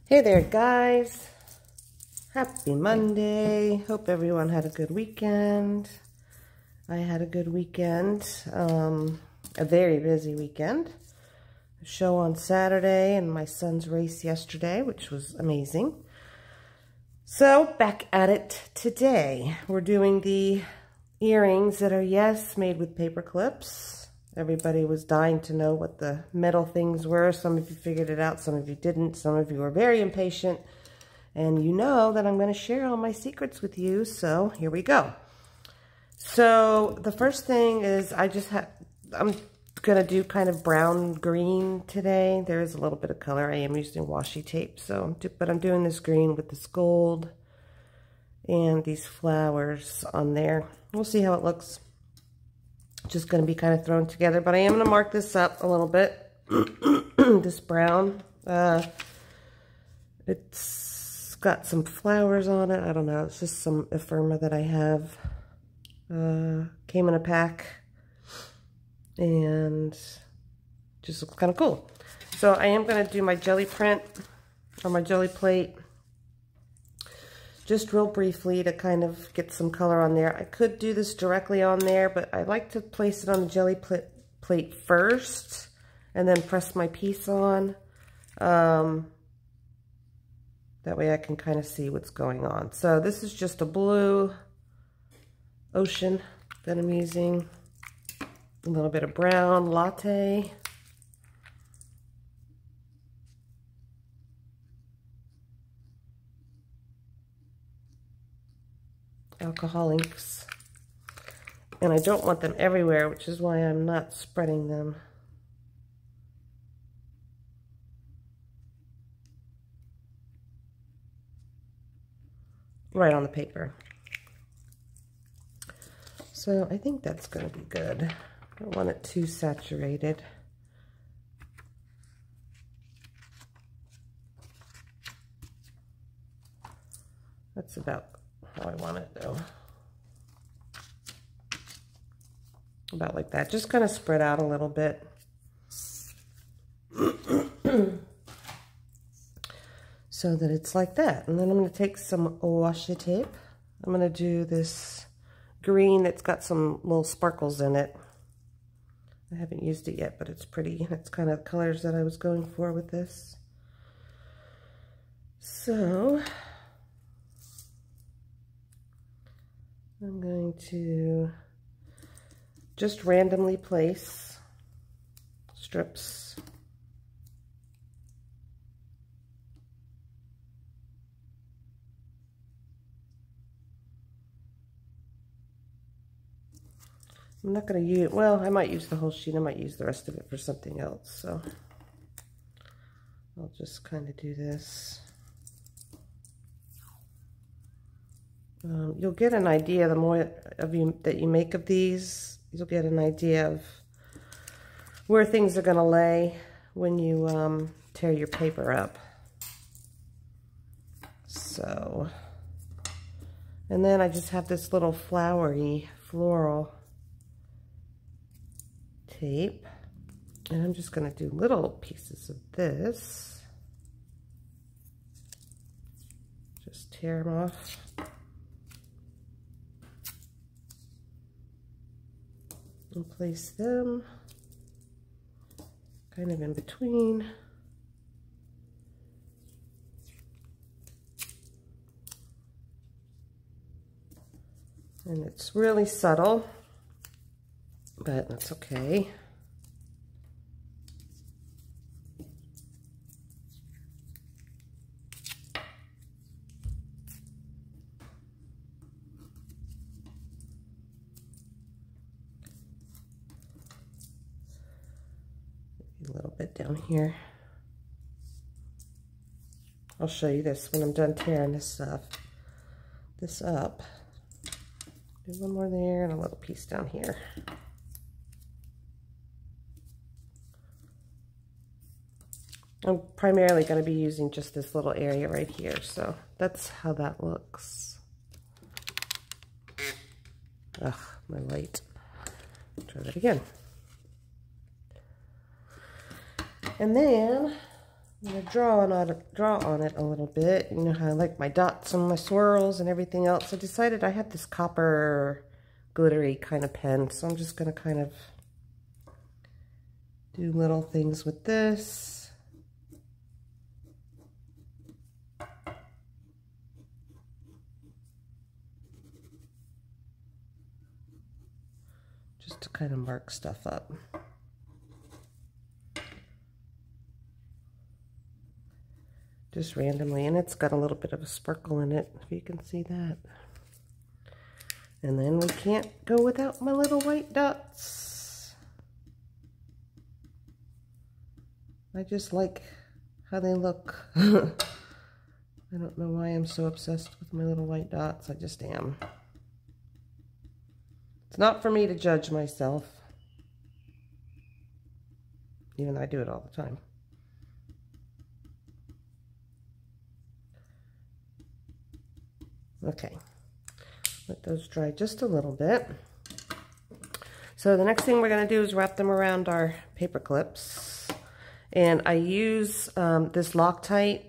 Hey there, guys. Happy Monday. Hope everyone had a good weekend. I had a good weekend. A very busy weekend. A show on Saturday and my son's race yesterday, which was amazing. So, back at it today. We're doing the earrings that are, yes, made with paper clips. Everybody was dying to know what the metal things were. Some of you figured it out, some of you didn't. Some of you were very impatient. And you know that I'm going to share all my secrets with you, so here we go. So the first thing is I'm going to do kind of brown green today. There is a little bit of color. I am using washi tape, but I'm doing this green with this gold and these flowers on there. We'll see how it looks. Just going to be kind of thrown together, but I am going to mark this up a little bit. This brown, it's got some flowers on it. I don't know, it's just some ephemera that I have. Came in a pack and just looks kind of cool. So I am going to do my jelly print or my jelly plate just real briefly to kind of get some color on there. I could do this directly on there, but I like to place it on the jelly plate first and then press my piece on. That way I can kind of see what's going on. So this is just a blue ocean that I'm using. A little bit of brown latte. Alcohol inks, and I don't want them everywhere, which is why I'm not spreading them. Right on the paper. So I think that's going to be good. I don't want it too saturated. That's about how I want it though. About like that. Just kind of spread out a little bit. So that it's like that. And then I'm going to take some washi tape. I'm going to do this green that's got some little sparkles in it. I haven't used it yet, but it's pretty. It's kind of the colors that I was going for with this. So I'm going to just randomly place strips. I'm not going to use, well, I might use the whole sheet. I might use the rest of it for something else. So I'll just kind of do this. You'll get an idea, the more of you that you make of these, you'll get an idea of where things are going to lay when you tear your paper up. So, and then I just have this little flowery floral tape, and I'm just going to do little pieces of this. Just tear them off. And place them kind of in between. And it's really subtle, but that's okay. A little bit down here. I'll show you this when I'm done tearing this up. Do one more there and a little piece down here. I'm primarily going to be using just this little area right here, so that's how that looks. Ugh, my light. Try that again. And then I'm going to draw on it a little bit. You know how I like my dots and my swirls and everything else. I decided I have this copper glittery kind of pen, so I'm just going to kind of do little things with this. Just to kind of mark stuff up. Just randomly, and it's got a little bit of a sparkle in it, if you can see that. And then we can't go without my little white dots. I just like how they look. I don't know why I'm so obsessed with my little white dots. I just am. It's not for me to judge myself, even though I do it all the time. Okay, let those dry just a little bit. So the next thing we're going to do is wrap them around our paper clips. And I use this Loctite,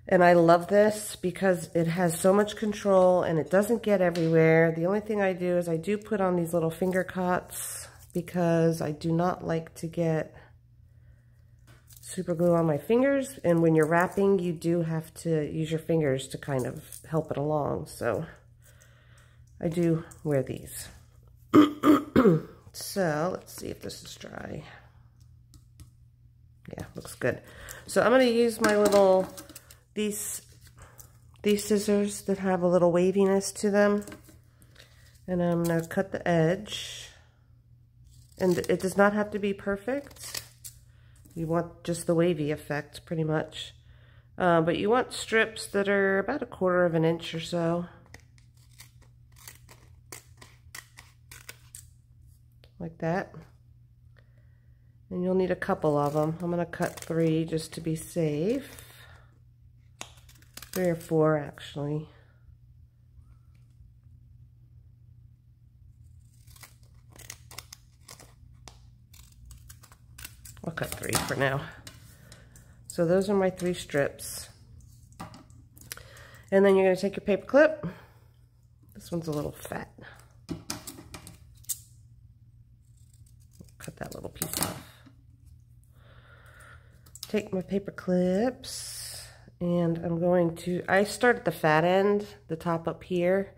and I love this because it has so much control and it doesn't get everywhere. The only thing I do is I do put on these little finger cots because I do not like to get super glue on my fingers, and when you're wrapping you do have to use your fingers to kind of help it along, so I do wear these. So let's see if this is dry. Yeah, looks good. So I'm going to use my little these scissors that have a little waviness to them, and I'm going to cut the edge, and it does not have to be perfect. You want just the wavy effect, pretty much. But you want strips that are about 1/4 of an inch or so. Like that. And you'll need a couple of them. I'm going to cut 3 just to be safe. 3 or 4, actually. I'll cut 3 for now. So those are my 3 strips. And then you're going to take your paper clip. This one's a little fat. Cut that little piece off. Take my paper clips, and I'm going to, I start at the fat end, the top up here.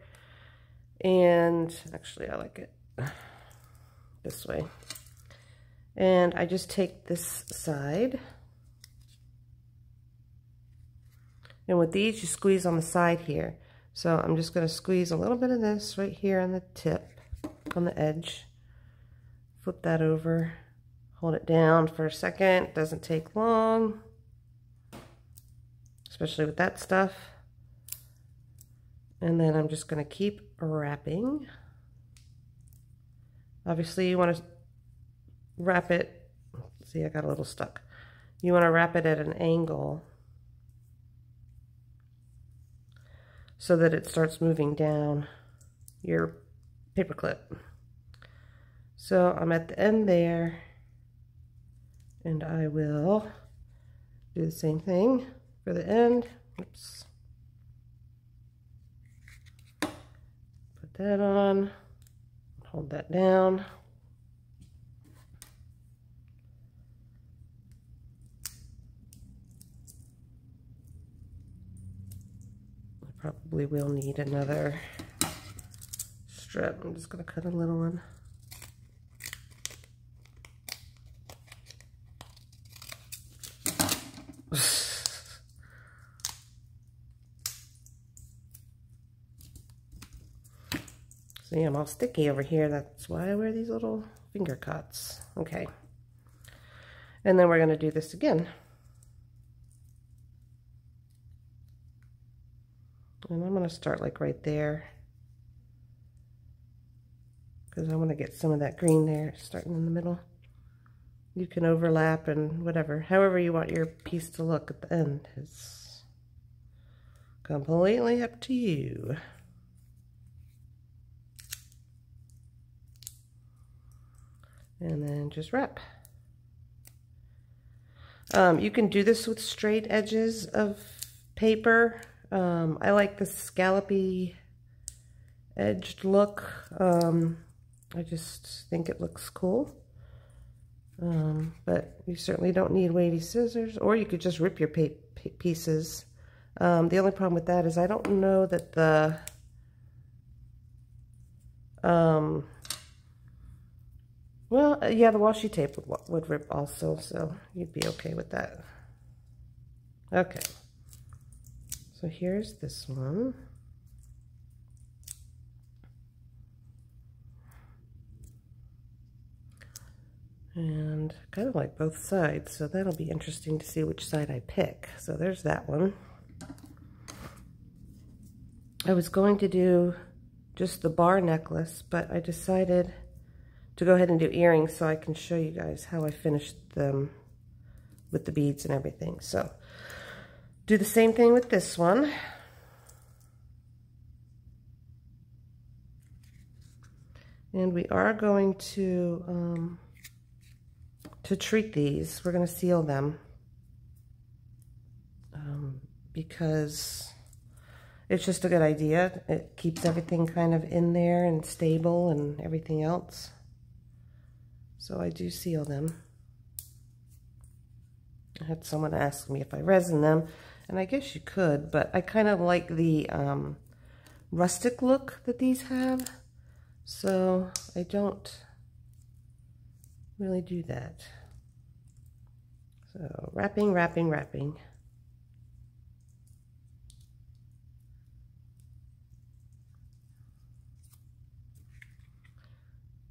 And actually I like it this way. And I just take this side, and with these you squeeze on the side here. So I'm just going to squeeze a little bit of this right here on the tip, on the edge. Flip that over, hold it down for a second. It doesn't take long, especially with that stuff. And then I'm just going to keep wrapping. Obviously you want to wrap it, see, I got a little stuck. You want to wrap it at an angle so that it starts moving down your paper clip. So I'm at the end there, and I will do the same thing for the end. Oops. Put that on, hold that down. Probably will need another strip. I'm just going to cut a little one. See, I'm all sticky over here. That's why I wear these little finger cuts. Okay. And then we're going to do this again. And I'm going to start like right there, because I want to get some of that green there starting in the middle. You can overlap and whatever, however you want your piece to look at the end is completely up to you. And then just wrap. You can do this with straight edges of paper. I like the scallopy edged look. I just think it looks cool. But you certainly don't need wavy scissors, or you could just rip your pieces. The only problem with that is I don't know that the well, yeah, the washi tape would rip also, so you'd be okay with that. Okay, so here's this one. And kind of like both sides, so that'll be interesting to see which side I pick. So there's that one. I was going to do just the bar necklace, but I decided to go ahead and do earrings so I can show you guys how I finished them with the beads and everything. So do the same thing with this one. And we are going to treat these. We're going to seal them because it's just a good idea. It keeps everything kind of in there and stable and everything else. So I do seal them. I had someone ask me if I resin them, and I guess you could, but I kind of like the rustic look that these have, so I don't really do that. So wrapping, wrapping, wrapping.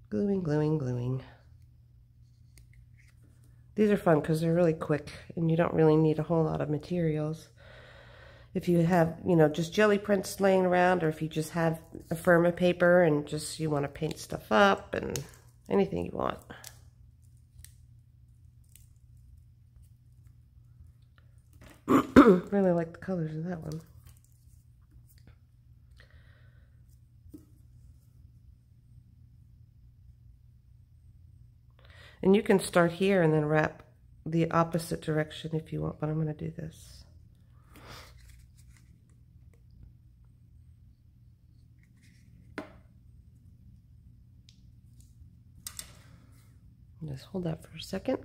Gluing, gluing, gluing. These are fun because they're really quick and you don't really need a whole lot of materials. If you have, you know, just jelly prints laying around, or if you just have a firma paper and just you want to paint stuff up and anything you want. Really like the colors of that one. And you can start here and then wrap the opposite direction if you want, but I'm going to do this. Just hold that for a second.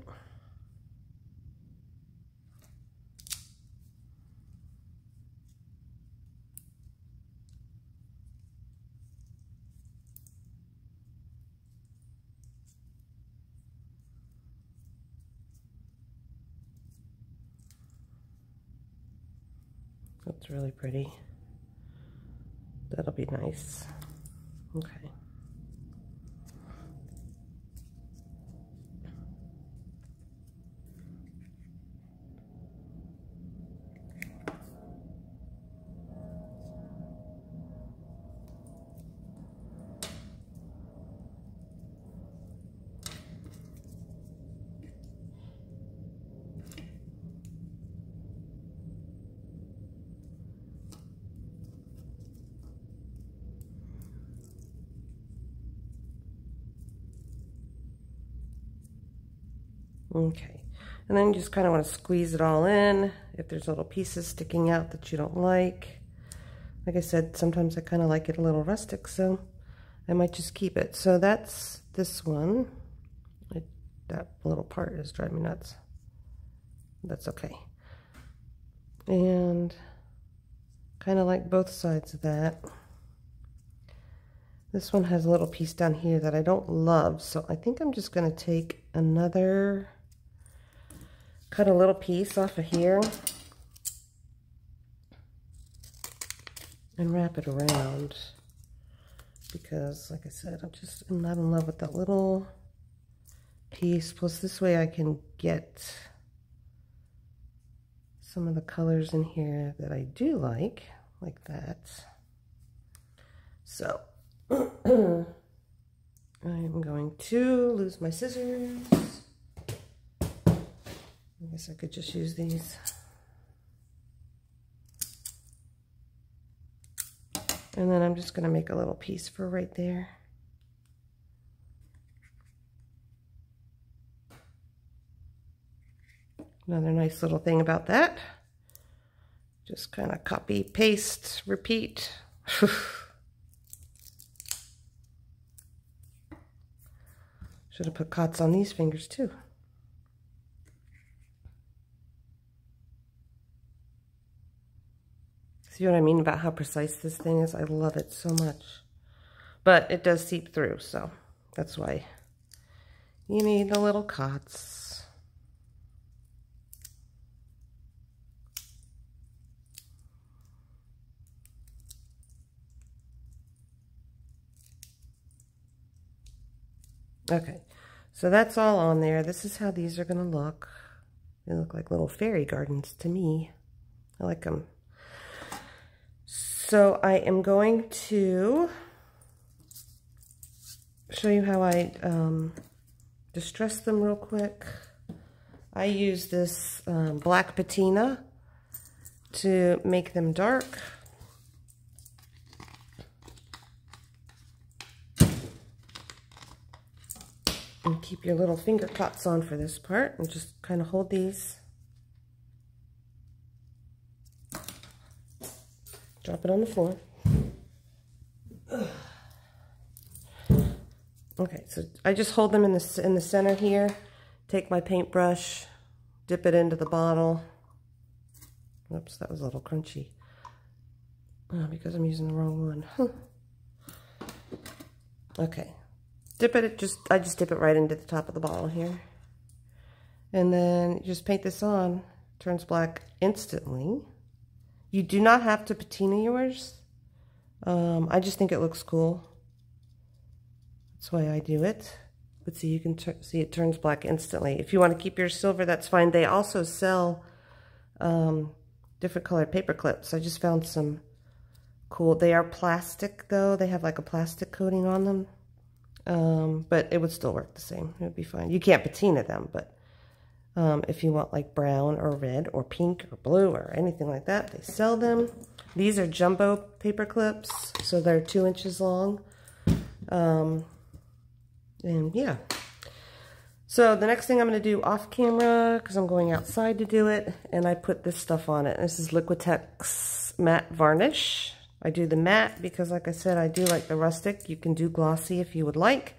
That's really pretty. That'll be nice. Okay. Okay, and then you just kind of want to squeeze it all in. If there's little pieces sticking out that you don't like I said, sometimes I kind of like it a little rustic, so I might just keep it. So that's this one. That little part is driving me nuts. That's okay. And kind of like both sides of that. This one has a little piece down here that I don't love, so I think I'm just going to take another, cut a little piece off of here and wrap it around, because like I said, I'm not in love with that little piece. Plus this way I can get some of the colors in here that I do like that. So I'm going to lose my scissors. I guess I could just use these. And then I'm just going to make a little piece for right there. Another nice little thing about that. Just kind of copy, paste, repeat. Should have put cots on these fingers too. See what I mean about how precise this thing is? I love it so much. But it does seep through, so that's why you need the little cots. Okay, so that's all on there. This is how these are going to look. They look like little fairy gardens to me. I like them. So I am going to show you how I distress them real quick. I use this black patina to make them dark. And keep your little finger cuts on for this part, and just kind of hold these. Drop it on the floor. Okay, so I just hold them in the center here. Take my paintbrush, dip it into the bottle. Oops, that was a little crunchy. Oh, because I'm using the wrong one. Okay. Dip it, I just dip it right into the top of the bottle here. And then you just paint this on. It turns black instantly. You do not have to patina yours. I just think it looks cool. That's why I do it. But see, you can see it turns black instantly. If you want to keep your silver, that's fine. They also sell different colored paper clips. I just found some cool. They are plastic though. They have like a plastic coating on them. But it would still work the same. It would be fine. You can't patina them, but if you want like brown or red or pink or blue or anything like that, they sell them. These are jumbo paper clips, so they're 2 inches long. And yeah. So the next thing I'm going to do off camera, because I'm going outside to do it, and I put this stuff on it. This is Liquitex matte varnish. I do the matte because, like I said, I do like the rustic. You can do glossy if you would like.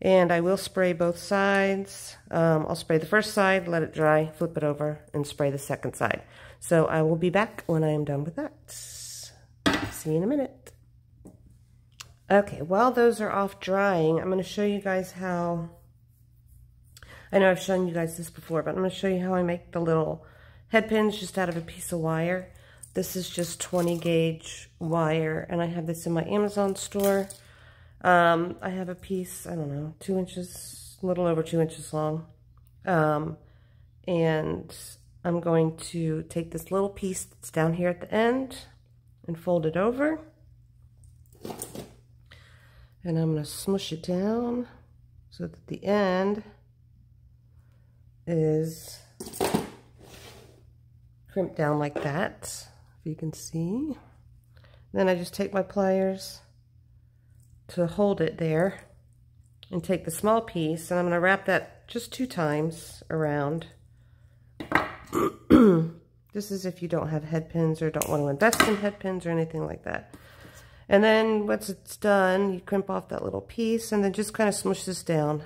And I will spray both sides. I'll spray the first side, let it dry, flip it over, and spray the second side. So I will be back when I am done with that. See you in a minute. Okay, while those are off drying, I'm going to show you guys how... I know I've shown you guys this before, but I'm going to show you how I make the little head pins just out of a piece of wire. This is just 20 gauge wire, and I have this in my Amazon store. I have a piece, I don't know, 2 inches, a little over 2 inches long. And I'm going to take this little piece that's down here at the end and fold it over. And I'm going to smush it down so that the end is crimped down like that. You can see. Then I just take my pliers to hold it there and take the small piece, and I'm going to wrap that just 2 times around. This is if you don't have head pins or don't want to invest in head pins or anything like that. And then once it's done, you crimp off that little piece and then just kind of smush this down.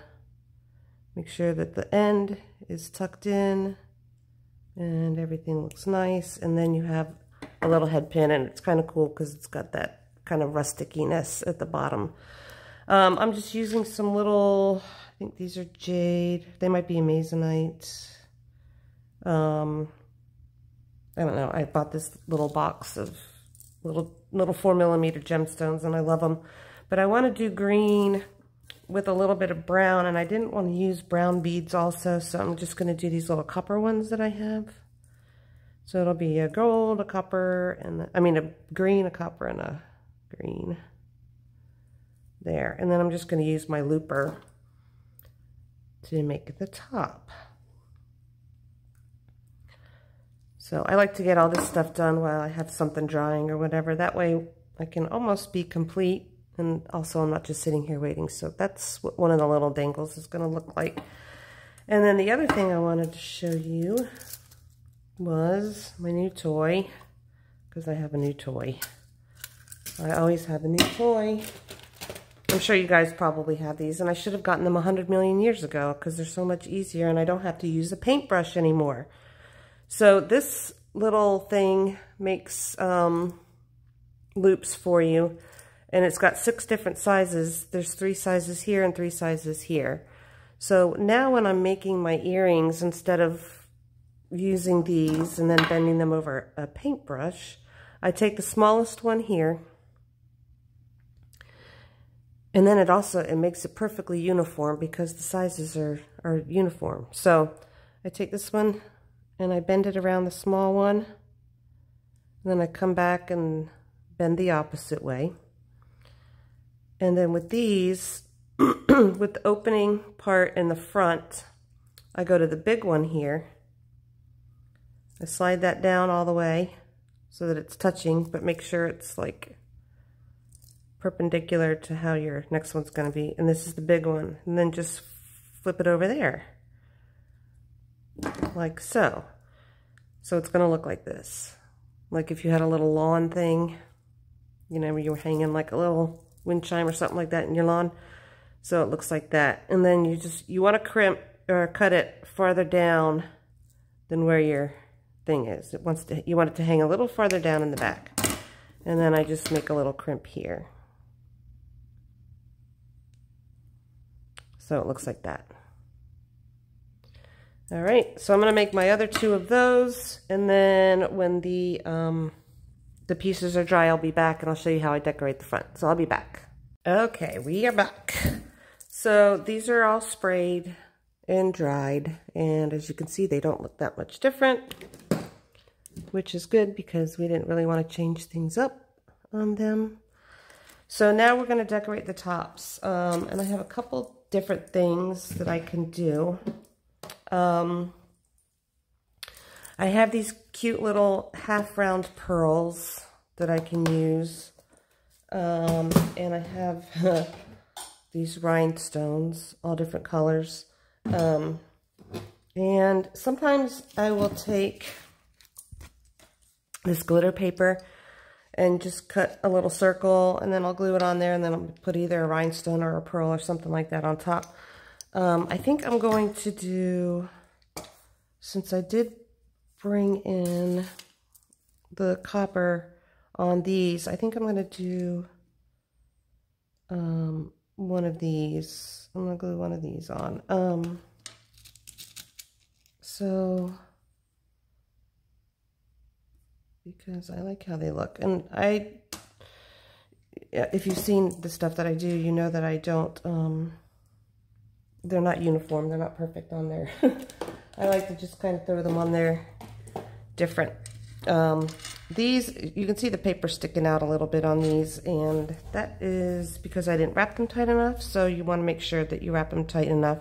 Make sure that the end is tucked in and everything looks nice, and then you have a little head pin, and it's kind of cool because it's got that kind of rusticiness at the bottom. I'm just using some little, I think these are jade. They might be amazonite. I don't know. I bought this little box of little 4mm gemstones, and I love them. But I want to do green with a little bit of brown, and I didn't want to use brown beads also, so I'm just going to do these little copper ones that I have. So it'll be a gold, a copper, and a green, a copper, and a green. There. And then I'm just going to use my looper to make the top. So I like to get all this stuff done while I have something drying or whatever. That way I can almost be complete, and also I'm not just sitting here waiting. So that's what one of the little dangles is going to look like. And then the other thing I wanted to show you was my new toy, because I have a new toy. I always have a new toy. I'm sure you guys probably have these, and I should have gotten them 100 million years ago because they're so much easier and I don't have to use a paintbrush anymore. So this little thing makes loops for you, and it's got 6 different sizes. There's 3 sizes here and 3 sizes here. So now when I'm making my earrings, instead of using these and then bending them over a paintbrush, I take the smallest one here, and then it makes it perfectly uniform because the sizes are uniform. So I take this one and I bend it around the small one, and then I come back and bend the opposite way. And then with these, with the opening part in the front, I go to the big one here. I slide that down all the way so that it's touching, but make sure it's like perpendicular to how your next one's going to be. And this is the big one. And then just flip it over there, like so. So it's going to look like this. Like if you had a little lawn thing, you know, where you were hanging like a little wind chime or something like that in your lawn. So it looks like that. And then you want to crimp or cut it farther down than where your thing is. You want it to hang a little farther down in the back. And then I just make a little crimp here. So it looks like that. All right, so I'm gonna make my other 2 of those, and then when the pieces are dry, I'll be back and I'll show you how I decorate the front. So I'll be back. Okay, we are back. So these are all sprayed and dried, and as you can see, they don't look that much different, which is good because we didn't really want to change things up on them. So now we're going to decorate the tops, and I have a couple different things that I can do. I have these cute little half-round pearls that I can use, and I have these rhinestones, all different colors, and sometimes I will take this glitter paper and just cut a little circle, and then I'll glue it on there, and then I'll put either a rhinestone or a pearl or something like that on top. I think I'm going to do, since I did bring in the copper on these, I think I'm going to do one of these. I'm going to glue one of these on. So, because I like how they look. And if you've seen the stuff that I do, you know that I don't, they're not uniform. They're not perfect on there. I like to just kind of throw them on there different. These, you can see the paper sticking out a little bit on these, and that is because I didn't wrap them tight enough, so you want to make sure that you wrap them tight enough.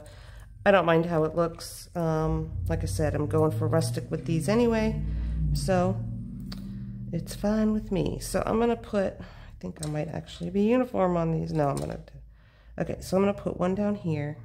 I don't mind how it looks. Like I said, I'm going for rustic with these anyway, so it's fine with me. So I'm going to put, I think I might actually be uniform on these. No, I'm going to, okay, so I'm going to put one down here.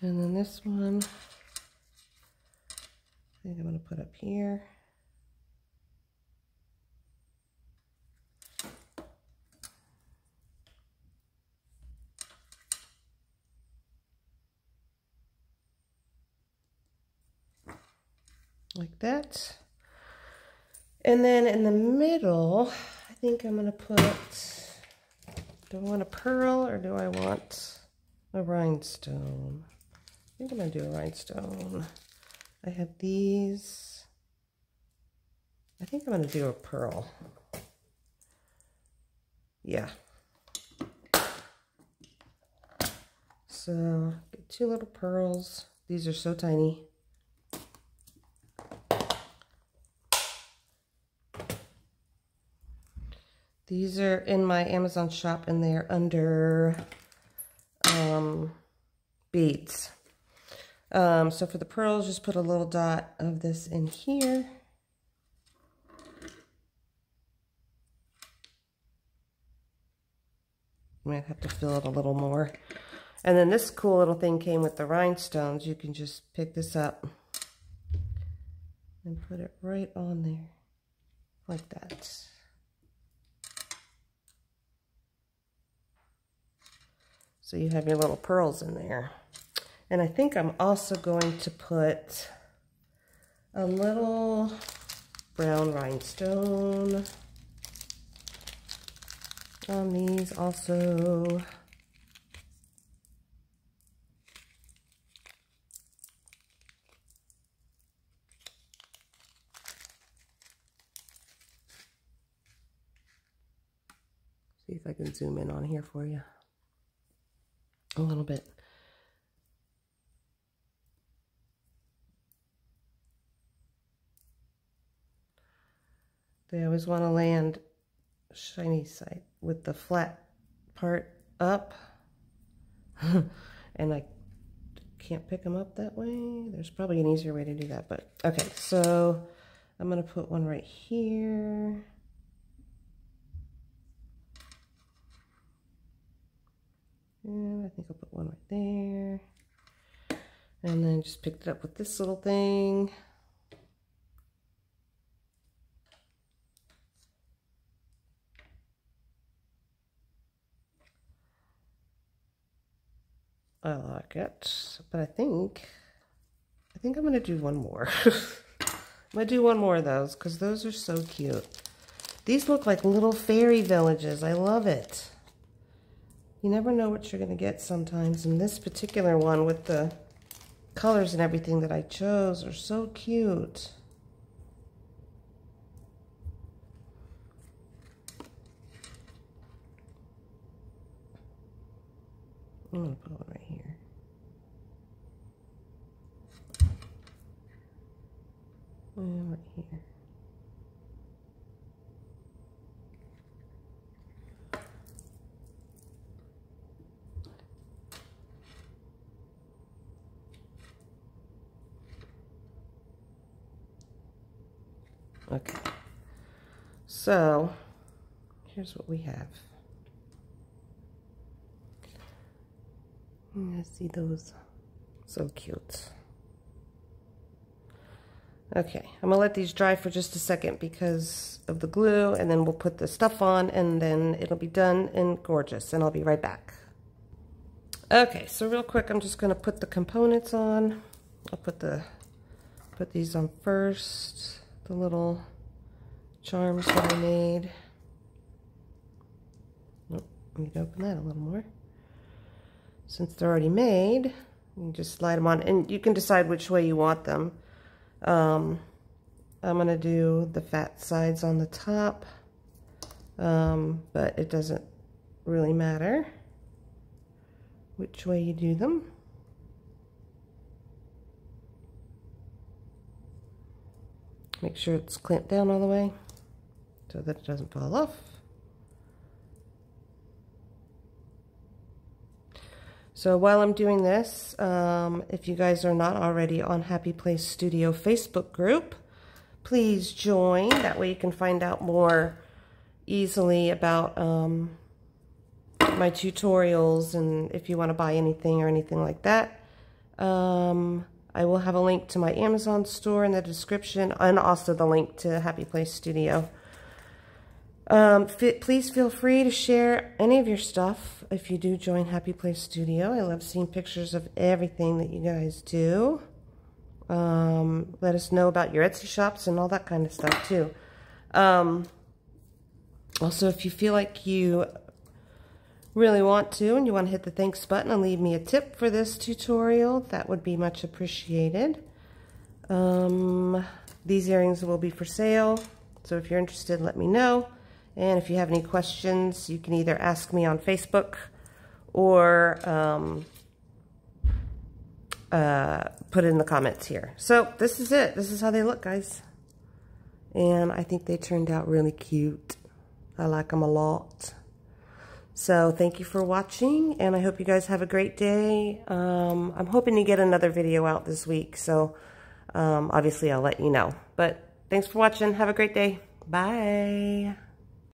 And then this one, I think I'm going to put up here. Like that. And then in the middle, I think I'm going to put, do I want a pearl or do I want a rhinestone? I think I'm going to do a rhinestone. I have these. I think I'm going to do a pearl. Yeah. So, get 2 little pearls. These are so tiny. These are in my Amazon shop, and they're under, beads. So for the pearls, just put a little dot of this in here. Might have to fill it a little more. And then this cool little thing came with the rhinestones. You can just pick this up and put it right on there, like that. So you have your little pearls in there. And I think I'm also going to put a little brown rhinestone on these also. See if I can zoom in on here for you a little bit. They always want to land shiny side with the flat part up. And I can't pick them up that way. There's probably an easier way to do that, but okay, so I'm going to put one right here. And I think I'll put one right there. And then just picked it up with this little thing. I like it, but I think I'm gonna do one more. I'm gonna do one more of those because those are so cute. These look like little fairy villages. I love it. You never know what you're gonna get sometimes, and this particular one with the colors and everything that I chose are so cute. I'm gonna put one right here. And right here. Okay. So, here's what we have. I see those. So cute. Okay, I'm gonna let these dry for just a second because of the glue, and then we'll put the stuff on, and then it'll be done and gorgeous, and I'll be right back. Okay, so real quick, I'm just gonna put the components on. I'll put these on first. The little charms that I made. Oh, I need to open that a little more. Since they're already made, you just slide them on, and you can decide which way you want them. I'm going to do the fat sides on the top, but it doesn't really matter which way you do them. Make sure it's clamped down all the way so that it doesn't fall off. So while I'm doing this, if you guys are not already on Happy Place Studio Facebook group, please join. That way you can find out more easily about my tutorials, and if you want to buy anything or anything like that. I will have a link to my Amazon store in the description, and also the link to Happy Place Studio. Please feel free to share any of your stuff if you do join Happy Place Studio. I love seeing pictures of everything that you guys do. Let us know about your Etsy shops and all that kind of stuff too. Also, if you feel like you really want to and you want to hit the thanks button and leave me a tip for this tutorial, that would be much appreciated. These earrings will be for sale, so if you're interested, let me know. And if you have any questions, you can either ask me on Facebook or put it in the comments here. So this is it. This is how they look, guys. And I think they turned out really cute. I like them a lot. So thank you for watching, and I hope you guys have a great day. I'm hoping to get another video out this week, so obviously I'll let you know. But thanks for watching. Have a great day. Bye.